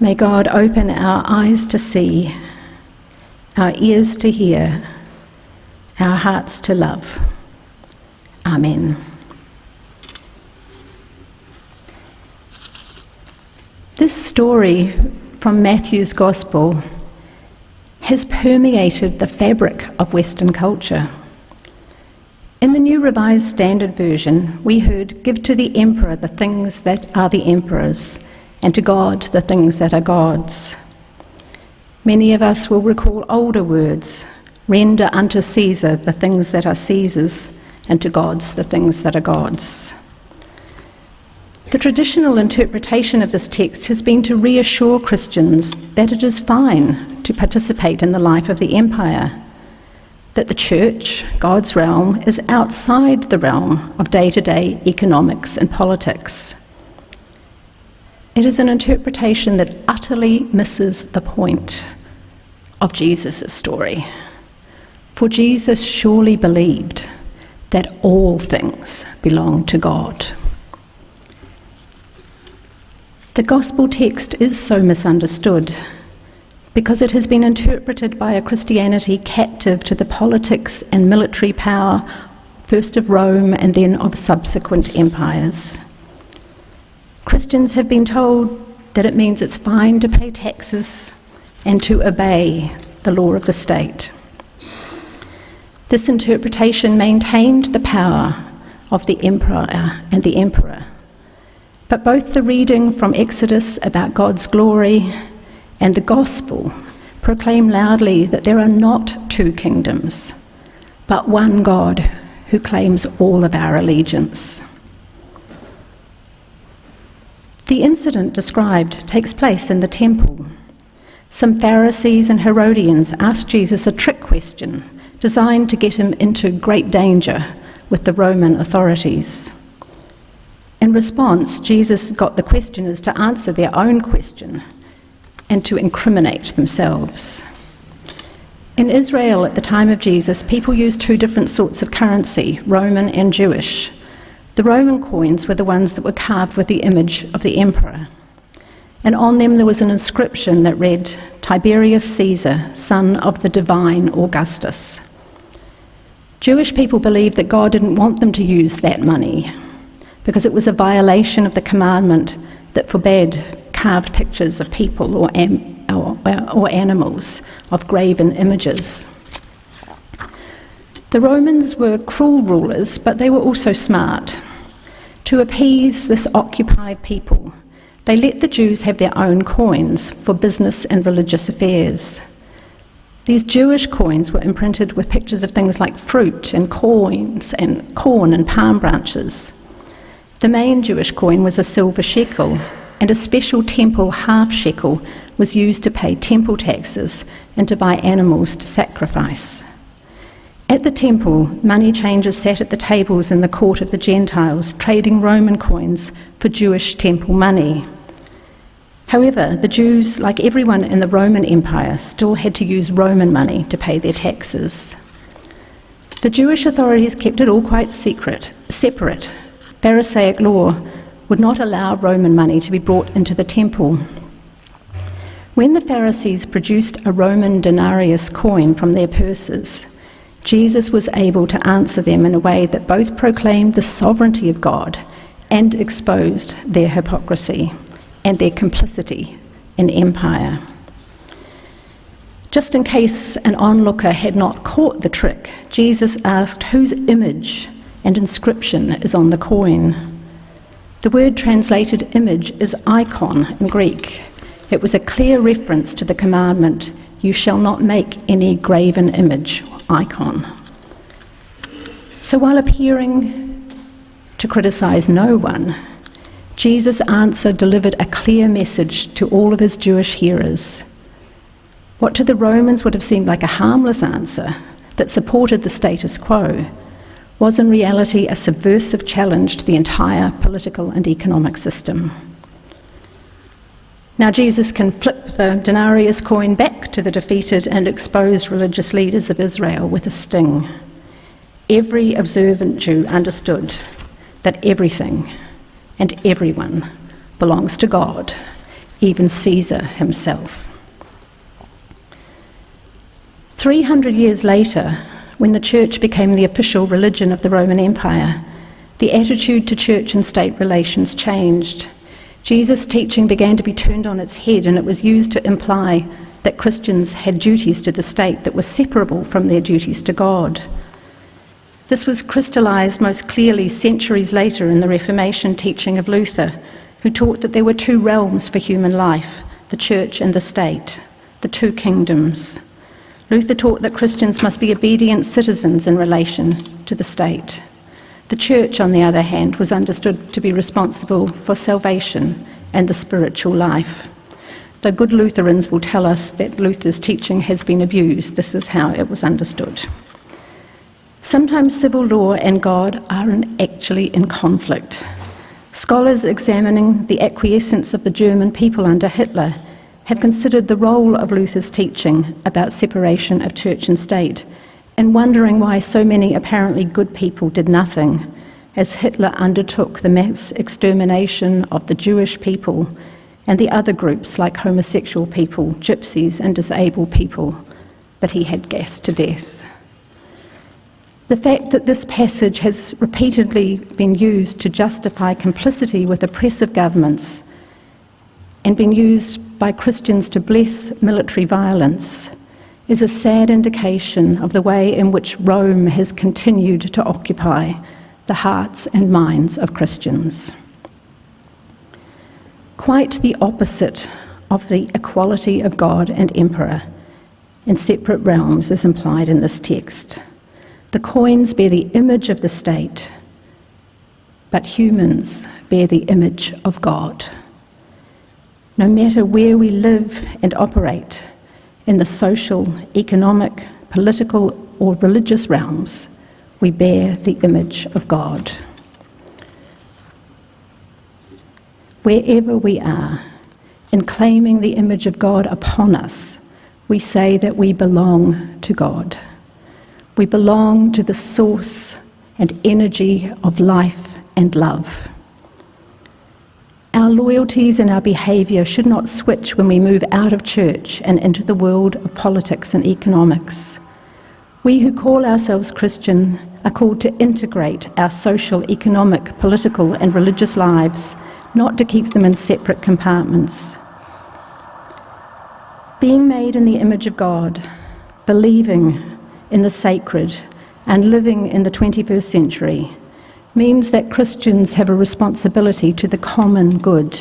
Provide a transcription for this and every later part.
May God open our eyes to see, our ears to hear, our hearts to love. Amen. This story from Matthew's Gospel has permeated the fabric of Western culture. In the New Revised Standard Version, we heard, "Give to the emperor the things that are the emperor's, and to God the things that are God's." Many of us will recall older words, "Render unto Caesar the things that are Caesar's, and to God's the things that are God's." The traditional interpretation of this text has been to reassure Christians that it is fine to participate in the life of the empire, that the church, God's realm, is outside the realm of day-to-day economics and politics. It is an interpretation that utterly misses the point of Jesus' story. For Jesus surely believed that all things belong to God. The gospel text is so misunderstood because it has been interpreted by a Christianity captive to the politics and military power, first of Rome and then of subsequent empires. Christians have been told that it means it's fine to pay taxes and to obey the law of the state. This interpretation maintained the power of the emperor and the emperor. But both the reading from Exodus about God's glory and the gospel proclaim loudly that there are not two kingdoms, but one God who claims all of our allegiance. The incident described takes place in the temple. Some Pharisees and Herodians asked Jesus a trick question designed to get him into great danger with the Roman authorities. In response, Jesus got the questioners to answer their own question and to incriminate themselves. In Israel at the time of Jesus, people used two different sorts of currency, Roman and Jewish. The Roman coins were the ones that were carved with the image of the emperor, and on them there was an inscription that read, "Tiberius Caesar, son of the divine Augustus." Jewish people believed that God didn't want them to use that money because it was a violation of the commandment that forbade carved pictures of people or animals of graven images. The Romans were cruel rulers, but they were also smart. To appease this occupied people, they let the Jews have their own coins for business and religious affairs. These Jewish coins were imprinted with pictures of things like fruit and coins and corn and palm branches. The main Jewish coin was a silver shekel, and a special temple half shekel was used to pay temple taxes and to buy animals to sacrifice. At the temple, money changers sat at the tables in the court of the Gentiles, trading Roman coins for Jewish temple money. However, the Jews, like everyone in the Roman Empire, still had to use Roman money to pay their taxes. The Jewish authorities kept it all quite separate. Pharisaic law would not allow Roman money to be brought into the temple. When the Pharisees produced a Roman denarius coin from their purses, Jesus was able to answer them in a way that both proclaimed the sovereignty of God and exposed their hypocrisy and their complicity in empire. Just in case an onlooker had not caught the trick, Jesus asked whose image and inscription is on the coin. The word translated image is icon in Greek. It was a clear reference to the commandment, "You shall not make any graven image," icon. So while appearing to criticize no one, Jesus' answer delivered a clear message to all of his Jewish hearers. What to the Romans would have seemed like a harmless answer that supported the status quo was in reality a subversive challenge to the entire political and economic system. Now Jesus can flip the denarius coin back to the defeated and exposed religious leaders of Israel with a sting. Every observant Jew understood that everything and everyone belongs to God, even Caesar himself. 300 years later, when the church became the official religion of the Roman Empire, the attitude to church and state relations changed. Jesus' teaching began to be turned on its head, and it was used to imply that Christians had duties to the state that were separable from their duties to God. This was crystallized most clearly centuries later in the Reformation teaching of Luther, who taught that there were two realms for human life, the church and the state, the two kingdoms. Luther taught that Christians must be obedient citizens in relation to the state. The church, on the other hand, was understood to be responsible for salvation and the spiritual life. Though good Lutherans will tell us that Luther's teaching has been abused, this is how it was understood. Sometimes civil law and God are actually in conflict. Scholars examining the acquiescence of the German people under Hitler have considered the role of Luther's teaching about separation of church and state, and wondering why so many apparently good people did nothing as Hitler undertook the mass extermination of the Jewish people and the other groups like homosexual people, gypsies and disabled people that he had gassed to death. The fact that this passage has repeatedly been used to justify complicity with oppressive governments and been used by Christians to bless military violence is a sad indication of the way in which Rome has continued to occupy the hearts and minds of Christians. Quite the opposite of the equality of God and emperor in separate realms is implied in this text. The coins bear the image of the state, but humans bear the image of God. No matter where we live and operate in the social, economic, political, or religious realms, we bear the image of God. Wherever we are, in claiming the image of God upon us, we say that we belong to God. We belong to the source and energy of life and love. Our loyalties and our behaviour should not switch when we move out of church and into the world of politics and economics. We who call ourselves Christian are called to integrate our social, economic, political and religious lives, not to keep them in separate compartments. Being made in the image of God, believing in the sacred and living in the 21st century means that Christians have a responsibility to the common good.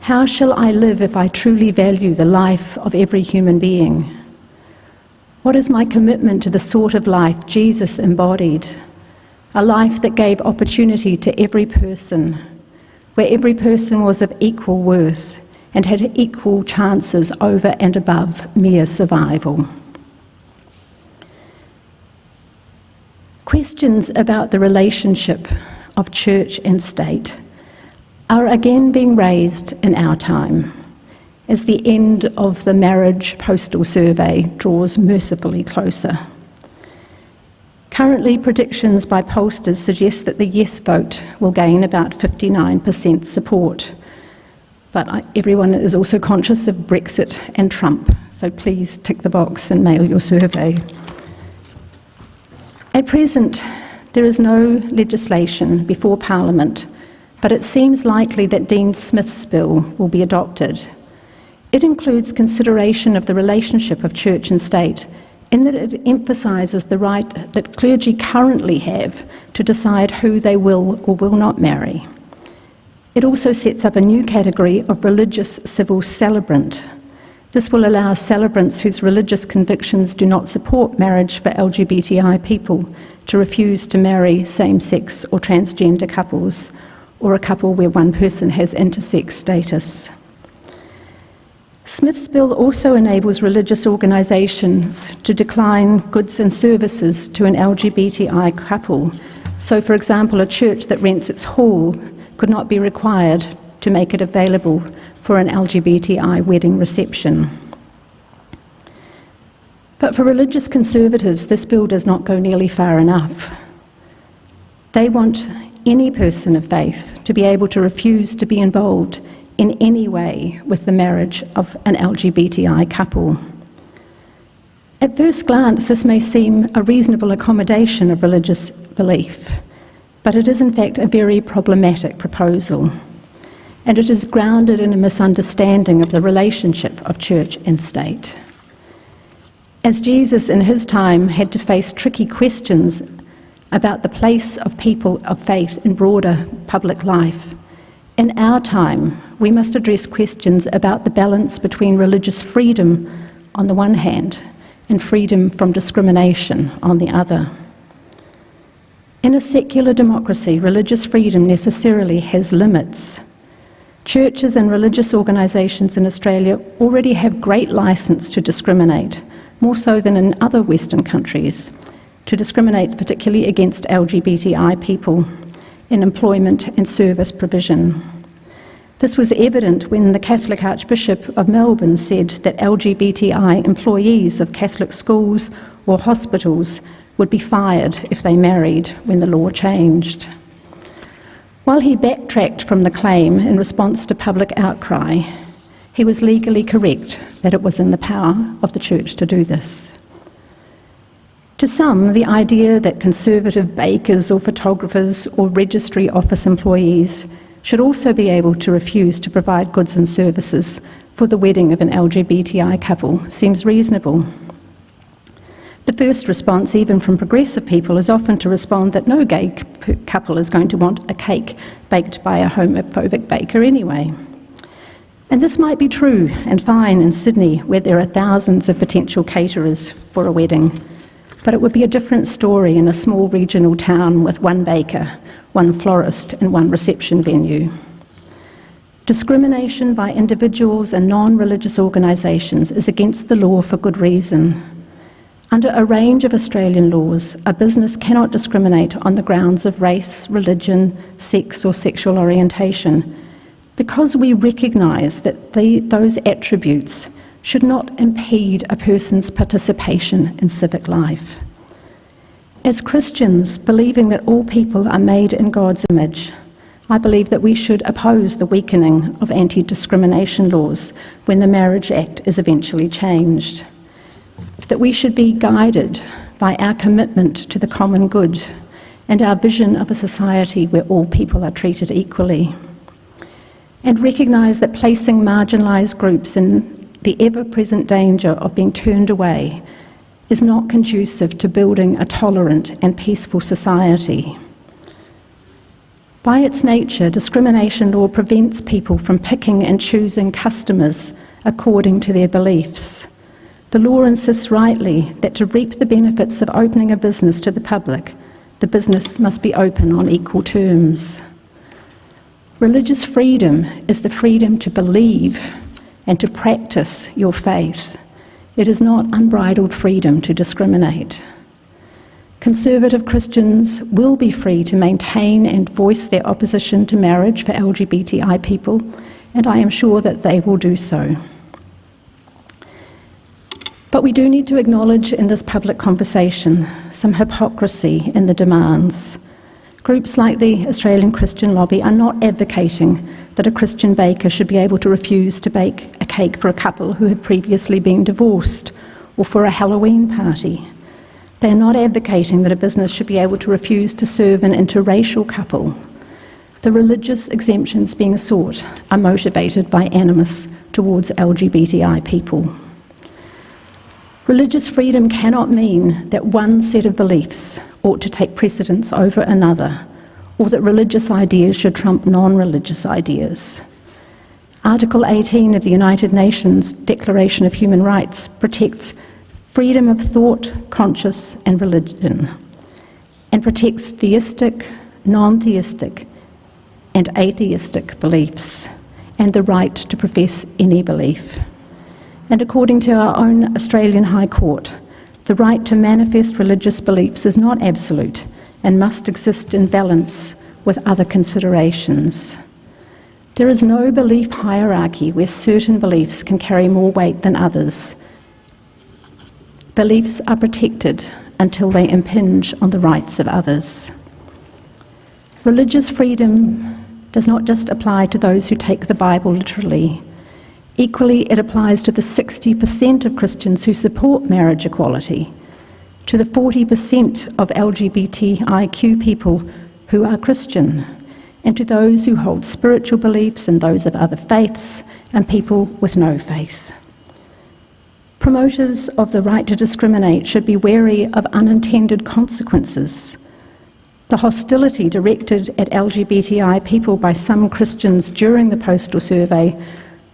How shall I live if I truly value the life of every human being? What is my commitment to the sort of life Jesus embodied? A life that gave opportunity to every person, where every person was of equal worth and had equal chances over and above mere survival. Questions about the relationship of church and state are again being raised in our time as the end of the marriage postal survey draws mercifully closer. Currently, predictions by pollsters suggest that the yes vote will gain about 59% support, but everyone is also conscious of Brexit and Trump, so please tick the box and mail your survey. At present, there is no legislation before Parliament, but it seems likely that Dean Smith's bill will be adopted. It includes consideration of the relationship of church and state, in that it emphasises the right that clergy currently have to decide who they will or will not marry. It also sets up a new category of religious civil celebrant. This will allow celebrants whose religious convictions do not support marriage for LGBTI people to refuse to marry same-sex or transgender couples, or a couple where one person has intersex status. Smith's bill also enables religious organisations to decline goods and services to an LGBTI couple. So, for example, a church that rents its hall could not be required to make it available for an LGBTI wedding reception. But for religious conservatives, this bill does not go nearly far enough. They want any person of faith to be able to refuse to be involved in any way with the marriage of an LGBTI couple. At first glance, this may seem a reasonable accommodation of religious belief, but it is in fact a very problematic proposal, and it is grounded in a misunderstanding of the relationship of church and state. As Jesus in his time had to face tricky questions about the place of people of faith in broader public life, in our time we must address questions about the balance between religious freedom on the one hand and freedom from discrimination on the other. In a secular democracy, religious freedom necessarily has limits. Churches and religious organisations in Australia already have great licence to discriminate, more so than in other Western countries, to discriminate particularly against LGBTI people in employment and service provision. This was evident when the Catholic Archbishop of Melbourne said that LGBTI employees of Catholic schools or hospitals would be fired if they married when the law changed. While he backtracked from the claim in response to public outcry, he was legally correct that it was in the power of the Church to do this. To some, the idea that conservative bakers or photographers or registry office employees should also be able to refuse to provide goods and services for the wedding of an LGBTI couple seems reasonable. The first response, even from progressive people, is often to respond that no gay couple is going to want a cake baked by a homophobic baker anyway. And this might be true and fine in Sydney, where there are thousands of potential caterers for a wedding, but it would be a different story in a small regional town with one baker, one florist and one reception venue. Discrimination by individuals and non-religious organisations is against the law for good reason. Under a range of Australian laws, a business cannot discriminate on the grounds of race, religion, sex or sexual orientation, because we recognise that those attributes should not impede a person's participation in civic life. As Christians, believing that all people are made in God's image, I believe that we should oppose the weakening of anti-discrimination laws when the Marriage Act is eventually changed. That we should be guided by our commitment to the common good and our vision of a society where all people are treated equally. And recognise that placing marginalised groups in the ever-present danger of being turned away is not conducive to building a tolerant and peaceful society. By its nature, discrimination law prevents people from picking and choosing customers according to their beliefs. The law insists rightly that to reap the benefits of opening a business to the public, the business must be open on equal terms. Religious freedom is the freedom to believe and to practice your faith. It is not unbridled freedom to discriminate. Conservative Christians will be free to maintain and voice their opposition to marriage for LGBTI people, and I am sure that they will do so. But we do need to acknowledge in this public conversation some hypocrisy in the demands. Groups like the Australian Christian Lobby are not advocating that a Christian baker should be able to refuse to bake a cake for a couple who have previously been divorced or for a Halloween party. They are not advocating that a business should be able to refuse to serve an interracial couple. The religious exemptions being sought are motivated by animus towards LGBTI people. Religious freedom cannot mean that one set of beliefs ought to take precedence over another, or that religious ideas should trump non-religious ideas. Article 18 of the United Nations Declaration of Human Rights protects freedom of thought, conscience and religion, and protects theistic, non-theistic and atheistic beliefs, and the right to profess any belief. And according to our own Australian High Court, the right to manifest religious beliefs is not absolute and must exist in balance with other considerations. There is no belief hierarchy where certain beliefs can carry more weight than others. Beliefs are protected until they impinge on the rights of others. Religious freedom does not just apply to those who take the Bible literally. Equally, it applies to the 60% of Christians who support marriage equality, to the 40% of LGBTIQ people who are Christian, and to those who hold spiritual beliefs and those of other faiths, and people with no faith. Promoters of the right to discriminate should be wary of unintended consequences. The hostility directed at LGBTI people by some Christians during the postal survey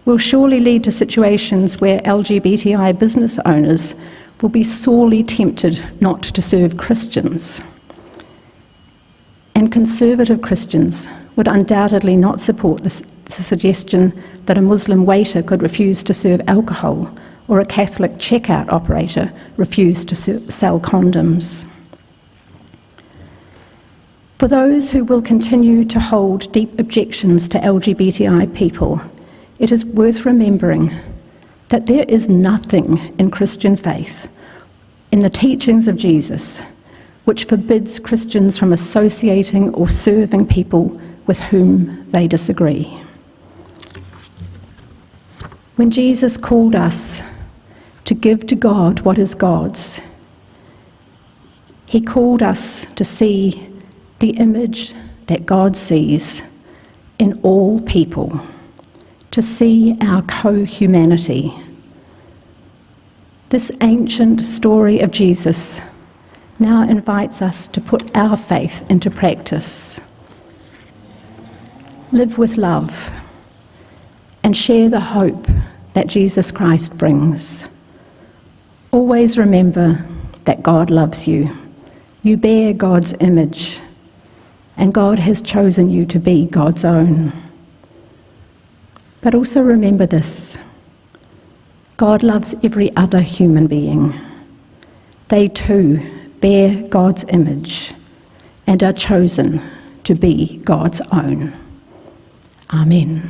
will surely lead to situations where LGBTI business owners will be sorely tempted not to serve Christians. And conservative Christians would undoubtedly not support the suggestion that a Muslim waiter could refuse to serve alcohol or a Catholic checkout operator refuse to sell condoms. For those who will continue to hold deep objections to LGBTI people, it is worth remembering that there is nothing in Christian faith, in the teachings of Jesus, which forbids Christians from associating or serving people with whom they disagree. When Jesus called us to give to God what is God's, he called us to see the image that God sees in all people, to see our co-humanity. This ancient story of Jesus now invites us to put our faith into practice. Live with love and share the hope that Jesus Christ brings. Always remember that God loves you. You bear God's image, and God has chosen you to be God's own. But also remember this: God loves every other human being. They too bear God's image and are chosen to be God's own. Amen.